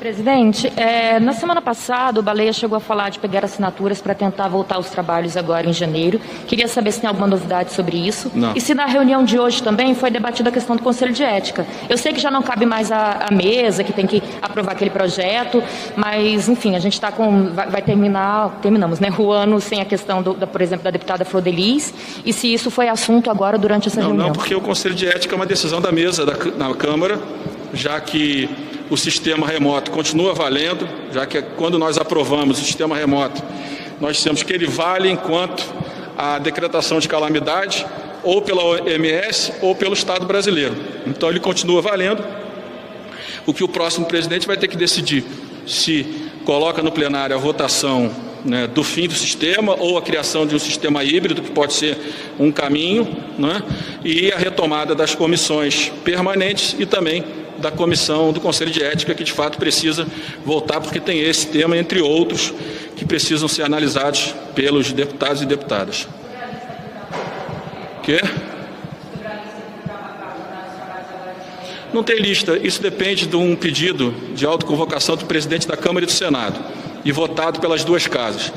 Presidente, na semana passada o Baleia chegou a falar de pegar assinaturas para tentar voltar aos trabalhos agora em janeiro. Queria saber se tem alguma novidade sobre isso. Não. E se na reunião de hoje também foi debatida a questão do Conselho de Ética. Eu sei que já não cabe mais à mesa, que tem que aprovar aquele projeto, mas, enfim, a gente está terminamos, né, o ano sem a questão, por exemplo, da deputada Flor Delis, e se isso foi assunto agora durante essa reunião. Não, porque o Conselho de Ética é uma decisão da mesa na Câmara, já que o sistema remoto continua valendo, já que quando nós aprovamos o sistema remoto, nós dissemos que ele vale enquanto a decretação de calamidade, ou pela OMS ou pelo Estado brasileiro. Então ele continua valendo. O que o próximo presidente vai ter que decidir se coloca no plenário a votação, né, do fim do sistema ou a criação de um sistema híbrido, que pode ser um caminho, né, e a retomada das comissões permanentes e também da comissão do Conselho de Ética, que de fato precisa voltar, porque tem esse tema, entre outros, que precisam ser analisados pelos deputados e deputadas. Quê? Não tem lista. Isso depende de um pedido de autoconvocação do presidente da Câmara e do Senado e votado pelas duas casas.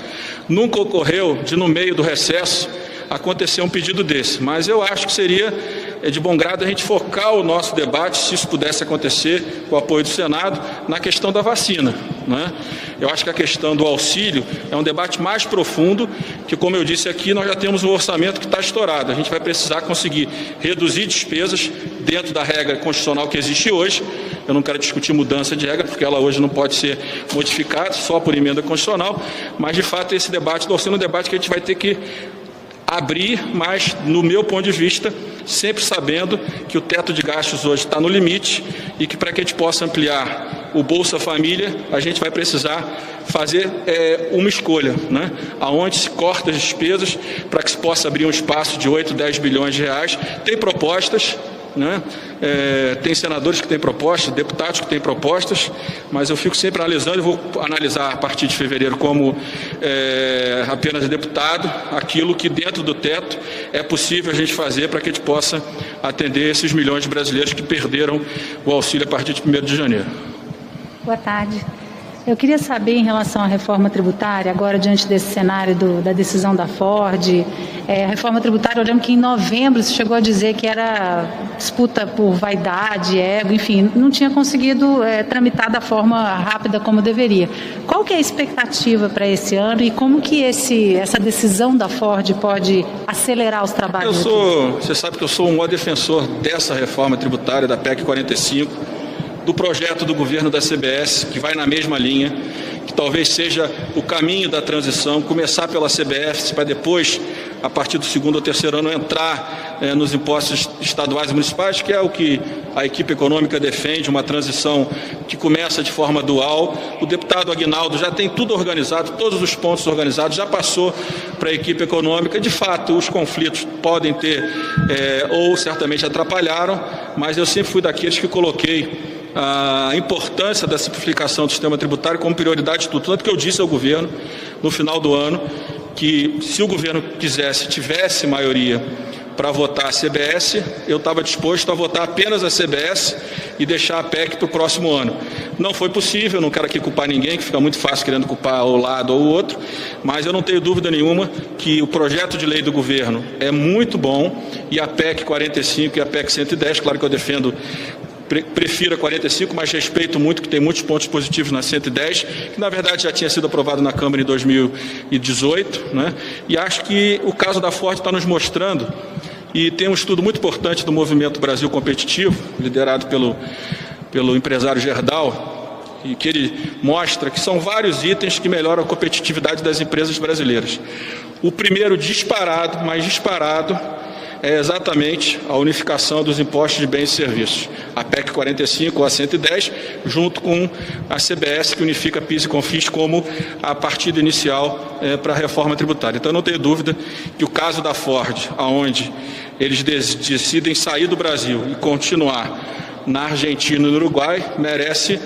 Nunca ocorreu de, no meio do recesso, acontecer um pedido desse, mas eu acho que seria de bom grado a gente focar o nosso debate, se isso pudesse acontecer, com o apoio do Senado, na questão da vacina, né? Eu acho que a questão do auxílio é um debate mais profundo, que, como eu disse aqui, nós já temos um orçamento que está estourado. A gente vai precisar conseguir reduzir despesas dentro da regra constitucional que existe hoje. Eu não quero discutir mudança de regra, porque ela hoje não pode ser modificada só por emenda constitucional, mas, de fato, esse debate do auxílio é um debate que a gente vai ter que abrir, mas, no meu ponto de vista, sempre sabendo que o teto de gastos hoje está no limite e que, para que a gente possa ampliar o Bolsa Família, a gente vai precisar fazer uma escolha, né? Aonde se corta as despesas para que se possa abrir um espaço de 8, 10 bilhões de reais. Tem propostas, né? Tem senadores que têm propostas, deputados que têm propostas, mas eu fico sempre analisando, eu vou analisar a partir de fevereiro como apenas deputado, aquilo que dentro do teto é possível a gente fazer para que a gente possa atender esses milhões de brasileiros que perderam o auxílio a partir de 1º de janeiro. Boa tarde. Eu queria saber, em relação à reforma tributária, agora diante desse cenário da decisão da Ford, a reforma tributária, eu lembro que em novembro você chegou a dizer que era disputa por vaidade, ego, enfim, não tinha conseguido tramitar da forma rápida como deveria. Qual que é a expectativa para esse ano e como que essa decisão da Ford pode acelerar os trabalhos? Você sabe que eu sou um maior defensor dessa reforma tributária, da PEC 45, do projeto do governo da CBS, que vai na mesma linha, que talvez seja o caminho da transição, começar pela CBS, para depois, a partir do 2º ou 3º ano, entrar nos impostos estaduais e municipais, que é o que a equipe econômica defende, uma transição que começa de forma dual. O deputado Aguinaldo já tem tudo organizado, todos os pontos organizados, já passou para a equipe econômica. De fato, os conflitos podem ter, ou certamente atrapalharam, mas eu sempre fui daqueles que coloquei a importância da simplificação do sistema tributário como prioridade de tudo. Tanto que eu disse ao governo, no final do ano, que se o governo tivesse maioria para votar a CBS, eu estava disposto a votar apenas a CBS e deixar a PEC para o próximo ano. Não foi possível, não quero aqui culpar ninguém, que fica muito fácil querendo culpar o lado ou o outro, mas eu não tenho dúvida nenhuma que o projeto de lei do governo é muito bom e a PEC 45 e a PEC 110, claro que eu prefiro a 45, mas respeito muito que tem muitos pontos positivos na 110, que na verdade já tinha sido aprovado na Câmara em 2018, né? E acho que o caso da Ford está nos mostrando, e tem um estudo muito importante do Movimento Brasil Competitivo, liderado pelo empresário Gerdau, e que ele mostra que são vários itens que melhoram a competitividade das empresas brasileiras. O primeiro disparado, é exatamente a unificação dos impostos de bens e serviços. A PEC 45 ou a 110, junto com a CBS, que unifica PIS e COFINS como a partida inicial para a reforma tributária. Então, não tenho dúvida que o caso da Ford, onde eles decidem sair do Brasil e continuar na Argentina e no Uruguai, merece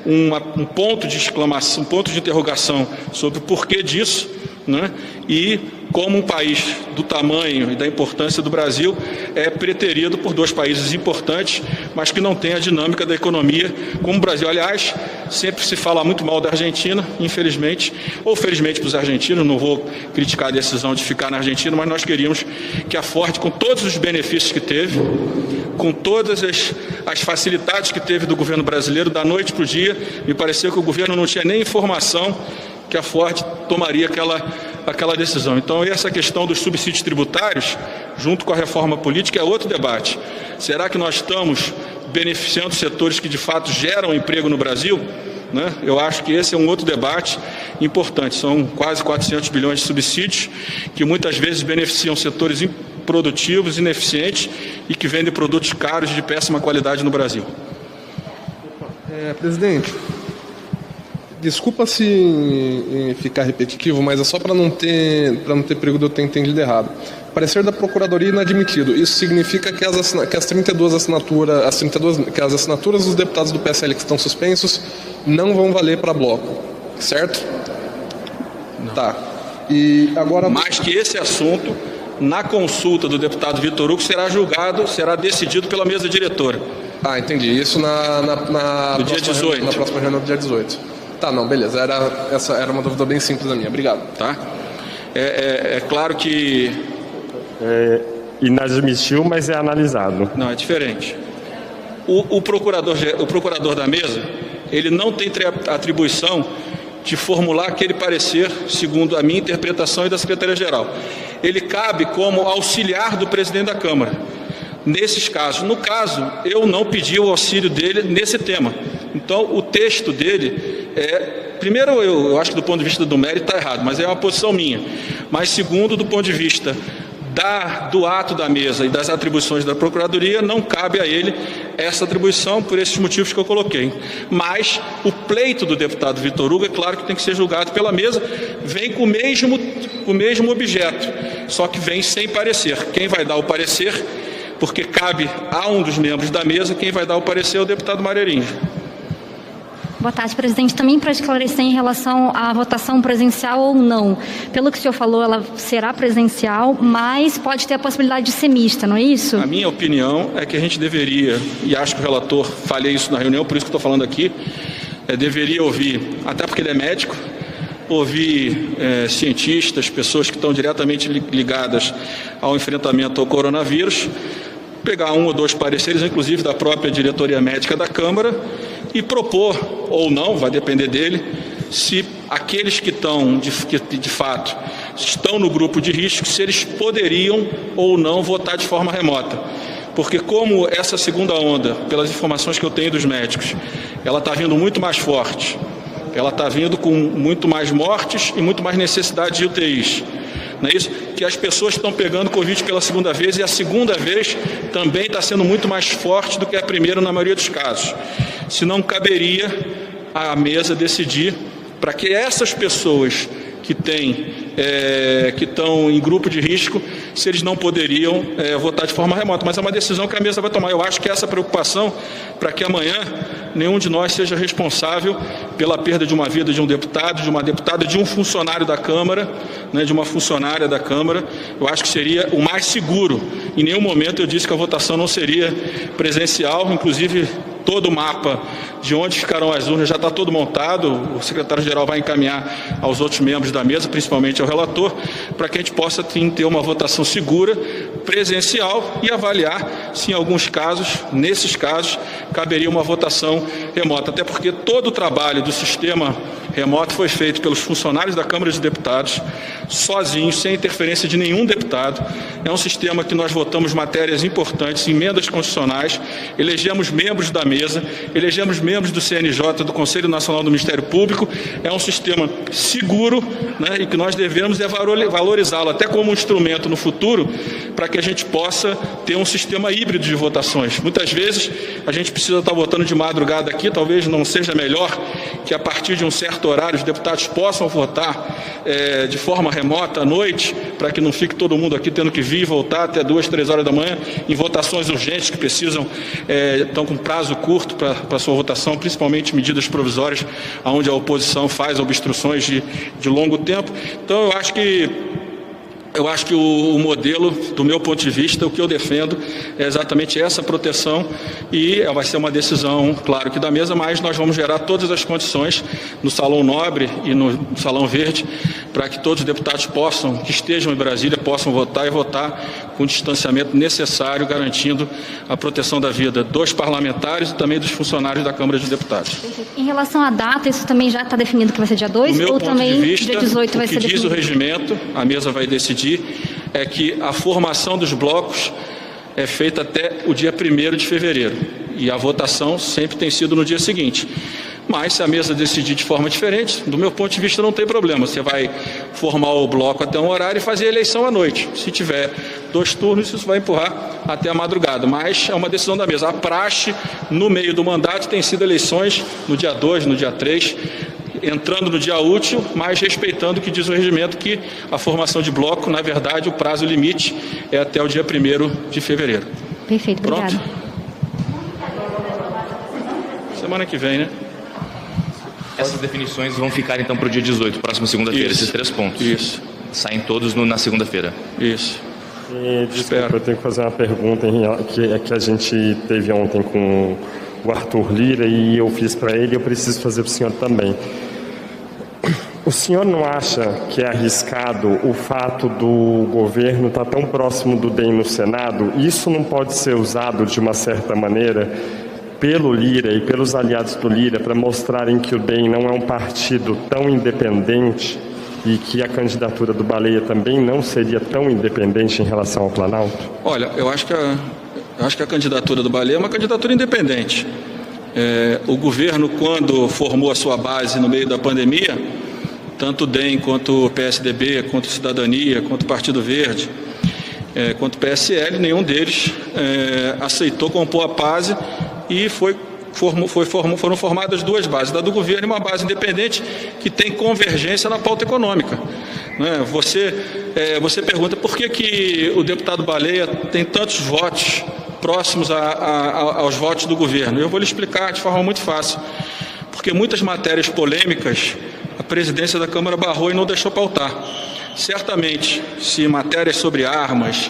um ponto de exclamação, um ponto de interrogação sobre o porquê disso, né? E como um país do tamanho e da importância do Brasil é preterido por dois países importantes, mas que não tem a dinâmica da economia como o Brasil. Aliás, sempre se fala muito mal da Argentina, infelizmente, ou felizmente para os argentinos, não vou criticar a decisão de ficar na Argentina, mas nós queríamos que a Ford, com todos os benefícios que teve, com todas as facilidades que teve do governo brasileiro, da noite para o dia, me pareceu que o governo não tinha nem informação que a Ford tomaria aquela decisão. Então, essa questão dos subsídios tributários, junto com a reforma política, é outro debate. Será que nós estamos beneficiando setores que, de fato, geram emprego no Brasil? Né? Eu acho que esse é um outro debate importante. São quase 400 bilhões de subsídios que muitas vezes beneficiam setores improdutivos, ineficientes e que vendem produtos caros de péssima qualidade no Brasil. Presidente, desculpa se ficar repetitivo, mas é só para não ter perigo de eu ter entendido errado. Parecer da Procuradoria inadmitido. Isso significa que as assinaturas dos deputados do PSL que estão suspensos não vão valer para bloco, certo? Não. Tá. E agora... Mas que esse assunto, na consulta do deputado Vitor Hugo, será decidido pela mesa diretora. Ah, entendi. Isso no dia 18. Na próxima reunião do dia 18. Tá, não, beleza. Essa era uma dúvida bem simples da minha. Obrigado. Tá? É claro que... inadmissível, mas é analisado. Não, é diferente. O procurador da mesa, ele não tem atribuição de formular aquele parecer, segundo a minha interpretação e da Secretaria-Geral. Ele cabe como auxiliar do presidente da Câmara. Nesses casos. No caso, eu não pedi o auxílio dele nesse tema. Então, o texto dele primeiro, eu acho que do ponto de vista do mérito está errado, mas é uma posição minha. Mas segundo, do ponto de vista do ato da mesa e das atribuições da Procuradoria, não cabe a ele essa atribuição por esses motivos que eu coloquei. Mas o pleito do deputado Vitor Hugo, é claro que tem que ser julgado pela mesa, vem com o mesmo objeto, só que vem sem parecer. Quem vai dar o parecer, porque cabe a um dos membros da mesa, quem vai dar o parecer é o deputado Marerins. Boa tarde, presidente. Também para esclarecer em relação à votação presencial ou não. Pelo que o senhor falou, ela será presencial, mas pode ter a possibilidade de ser mista, não é isso? A minha opinião é que a gente deveria, e acho que o relator falei isso na reunião, por isso que estou falando aqui, deveria ouvir, até porque ele é médico, ouvir cientistas, pessoas que estão diretamente ligadas ao enfrentamento ao coronavírus, pegar um ou dois pareceres, inclusive da própria diretoria médica da Câmara, e propor, ou não, vai depender dele, se aqueles que de fato estão no grupo de risco, se eles poderiam ou não votar de forma remota. Porque como essa segunda onda, pelas informações que eu tenho dos médicos, ela está vindo muito mais forte, ela está vindo com muito mais mortes e muito mais necessidade de UTIs. Não é isso? Que as pessoas estão pegando Covid pela segunda vez e a segunda vez também está sendo muito mais forte do que a primeira na maioria dos casos. Se não caberia à mesa decidir para que essas pessoas que estão em grupo de risco, se eles não poderiam votar de forma remota. Mas é uma decisão que a mesa vai tomar. Eu acho que essa preocupação, para que amanhã nenhum de nós seja responsável pela perda de uma vida de um deputado, de uma deputada, de um funcionário da Câmara, né, de uma funcionária da Câmara, eu acho que seria o mais seguro. Em nenhum momento eu disse que a votação não seria presencial, inclusive todo o mapa de onde ficarão as urnas já está todo montado, o secretário-geral vai encaminhar aos outros membros da mesa, principalmente ao relator, para que a gente possa ter uma votação segura, presencial e avaliar se em alguns casos, nesses casos, caberia uma votação remota, até porque todo o trabalho do sistema remoto foi feito pelos funcionários da Câmara dos Deputados, sozinhos, sem interferência de nenhum deputado. É um sistema que nós votamos matérias importantes, emendas constitucionais, elegemos membros da mesa, elegemos membros do CNJ, do Conselho Nacional do Ministério Público. É um sistema seguro, né, e que nós devemos valorizá-lo até como um instrumento no futuro para que a gente possa ter um sistema híbrido de votações. Muitas vezes a gente precisa estar votando de madrugada aqui, talvez não seja melhor que a partir de um certo horário os deputados possam votar de forma remota à noite, para que não fique todo mundo aqui tendo que vir e voltar até 2, 3 horas da manhã em votações urgentes que precisam, estão com prazo curto para sua votação, principalmente medidas provisórias, onde a oposição faz obstruções de longo tempo. Então eu acho que Eu acho que o modelo, do meu ponto de vista, o que eu defendo é exatamente essa proteção e vai ser uma decisão, claro que da mesa, mas nós vamos gerar todas as condições no Salão Nobre e no Salão Verde para que todos os deputados que estejam em Brasília, possam votar e votar com o distanciamento necessário, garantindo a proteção da vida dos parlamentares e também dos funcionários da Câmara de Deputados. Em relação à data, isso também já está definido que vai ser dia 2 ou também dia 18 vai ser definido? O que diz o regimento, a mesa vai decidir, é que a formação dos blocos é feita até o dia 1º de fevereiro e a votação sempre tem sido no dia seguinte. Mas se a mesa decidir de forma diferente, do meu ponto de vista não tem problema. Você vai formar o bloco até um horário e fazer a eleição à noite. Se tiver 2 turnos, isso vai empurrar até a madrugada. Mas é uma decisão da mesa. A praxe, no meio do mandato, tem sido eleições no dia 2, no dia 3, entrando no dia útil, mas respeitando o que diz o regimento, que a formação de bloco, na verdade, o prazo limite é até o dia 1º de fevereiro. Perfeito, pronto? Obrigado. Semana que vem, né? Essas definições vão ficar, então, para o dia 18, próxima segunda-feira, esses 3 pontos. Isso. Saem todos na segunda-feira. Isso. Desculpa, eu tenho que fazer uma pergunta que a gente teve ontem com o Arthur Lira e eu fiz para ele e eu preciso fazer para o senhor também. O senhor não acha que é arriscado o fato do governo estar tão próximo do DEM no Senado? Isso não pode ser usado de uma certa maneira pelo Lira e pelos aliados do Lira para mostrarem que o DEM não é um partido tão independente e que a candidatura do Baleia também não seria tão independente em relação ao Planalto? Olha, eu acho que a candidatura do Baleia é uma candidatura independente. O governo, quando formou a sua base no meio da pandemia, tanto o DEM quanto o PSDB, quanto a Cidadania, quanto o Partido Verde, quanto o PSL, nenhum deles aceitou compor a base e foram formadas 2 bases, da do governo e uma base independente que tem convergência na pauta econômica. Você pergunta por que o deputado Baleia tem tantos votos próximos aos votos do governo. Eu vou lhe explicar de forma muito fácil. Porque muitas matérias polêmicas a presidência da Câmara barrou e não deixou pautar. Certamente, se matérias sobre armas,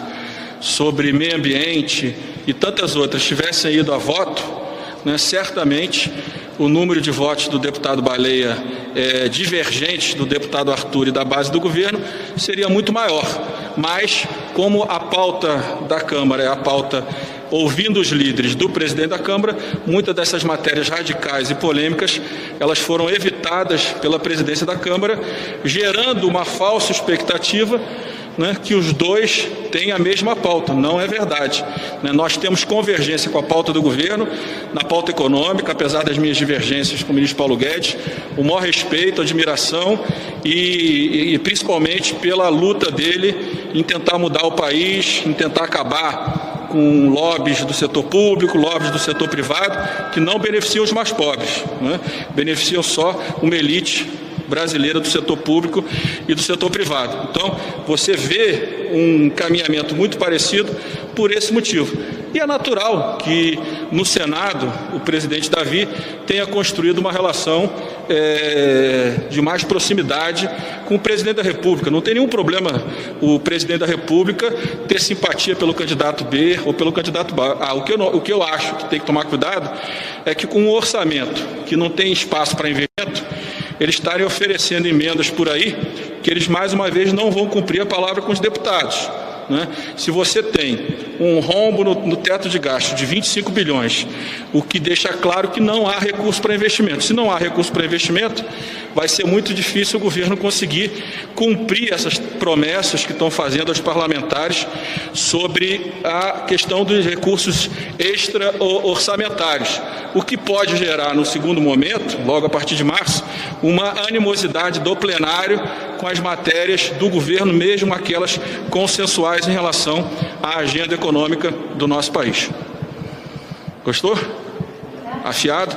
sobre meio ambiente e tantas outras tivessem ido a voto, certamente o número de votos do deputado Baleia divergentes do deputado Arthur e da base do governo seria muito maior. Mas, como a pauta da Câmara é a pauta ouvindo os líderes do presidente da Câmara, muitas dessas matérias radicais e polêmicas, elas foram evitadas pela presidência da Câmara, gerando uma falsa expectativa que os 2 têm a mesma pauta. Não é verdade. Nós temos convergência com a pauta do governo, na pauta econômica, apesar das minhas divergências com o ministro Paulo Guedes, o maior respeito, admiração e principalmente pela luta dele em tentar mudar o país, em tentar acabar com lobbies do setor público, lobbies do setor privado, que não beneficiam os mais pobres, beneficiam só uma elite brasileira do setor público e do setor privado. Então, você vê um caminhamento muito parecido por esse motivo. E é natural que, no Senado, o presidente Davi tenha construído uma relação de mais proximidade com o presidente da República. Não tem nenhum problema o presidente da República ter simpatia pelo candidato B ou pelo candidato A. O que eu acho que tem que tomar cuidado é que, com um orçamento que não tem espaço para investimento, eles estarem oferecendo emendas por aí que eles, mais uma vez, não vão cumprir a palavra com os deputados. Se você tem um rombo no teto de gasto de 25 bilhões, o que deixa claro que não há recurso para investimento. Se não há recurso para investimento, vai ser muito difícil o governo conseguir cumprir essas promessas que estão fazendo aos parlamentares sobre a questão dos recursos extra-orçamentários, o que pode gerar, no segundo momento, logo a partir de março, uma animosidade do plenário com as matérias do governo, mesmo aquelas consensuais em relação à agenda econômica do nosso país. Gostou? Afiado?